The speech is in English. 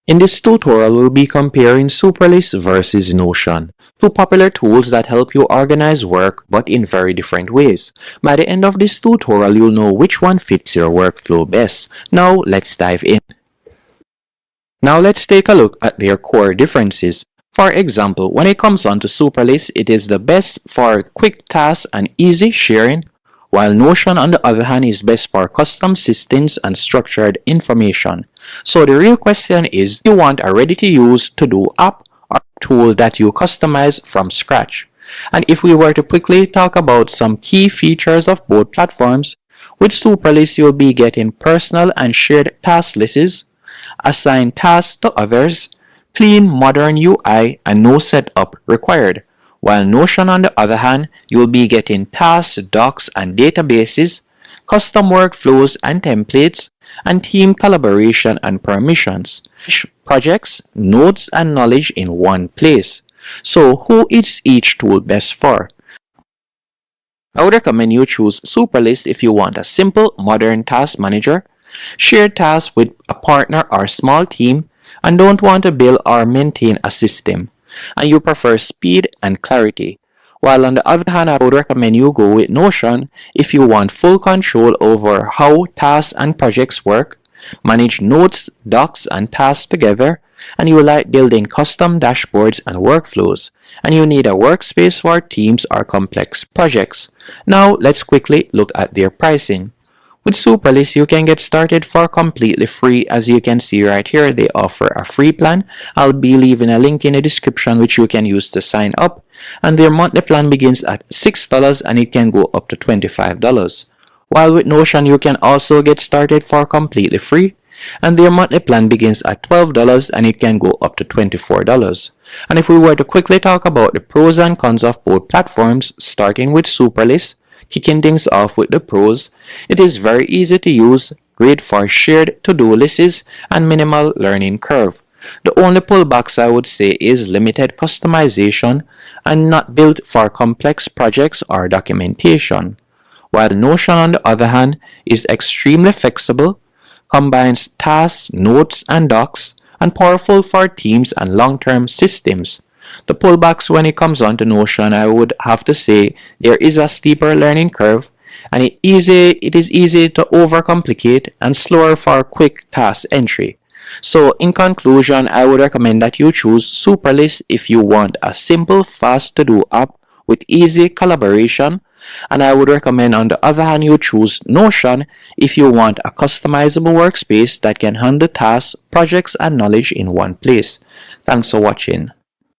In this tutorial, we'll be comparing Superlist versus Notion, two popular tools that help you organize work but in very different ways. By the end of this tutorial, you'll know which one fits your workflow best. Now, let's dive in. Now, let's take a look at their core differences. For example, when it comes on to Superlist, it is the best for quick tasks and easy sharing, while Notion, on the other hand, is best for custom systems and structured information. So the real question is, do you want a ready-to-use to-do app or a tool that you customize from scratch? And if we were to quickly talk about some key features of both platforms, with Superlist you'll be getting personal and shared task lists, assign tasks to others, clean modern UI and no setup required. While Notion, on the other hand, you'll be getting tasks, docs, and databases, custom workflows and templates, and team collaboration and permissions, projects, notes, and knowledge in one place. So, who is each tool best for? I would recommend you choose Superlist if you want a simple, modern task manager, share tasks with a partner or small team, and don't want to build or maintain a system, and you prefer speed and clarity. While on the other hand, I would recommend you go with Notion if you want full control over how tasks and projects work, manage notes, docs, and tasks together, and you like building custom dashboards and workflows, and you need a workspace for teams or complex projects. Now, let's quickly look at their pricing. With Superlist, you can get started for completely free. As you can see right here, they offer a free plan. I'll be leaving a link in the description which you can use to sign up. And their monthly plan begins at $6 and it can go up to $25. While with Notion, you can also get started for completely free. And their monthly plan begins at $12 and it can go up to $24. And if we were to quickly talk about the pros and cons of both platforms, starting with Superlist, kicking things off with the pros, it is very easy to use, great for shared to-do lists, and minimal learning curve. The only pullbacks I would say is limited customization and not built for complex projects or documentation. While Notion, on the other hand, is extremely flexible, combines tasks, notes, and docs, and powerful for teams and long-term systems. The pullbacks when it comes on to Notion, I would have to say there is a steeper learning curve, and it is easy to overcomplicate and slower for quick task entry. So in conclusion, I would recommend that you choose Superlist if you want a simple, fast to-do app with easy collaboration, and I would recommend on the other hand you choose Notion if you want a customizable workspace that can handle tasks, projects, and knowledge in one place. Thanks for watching.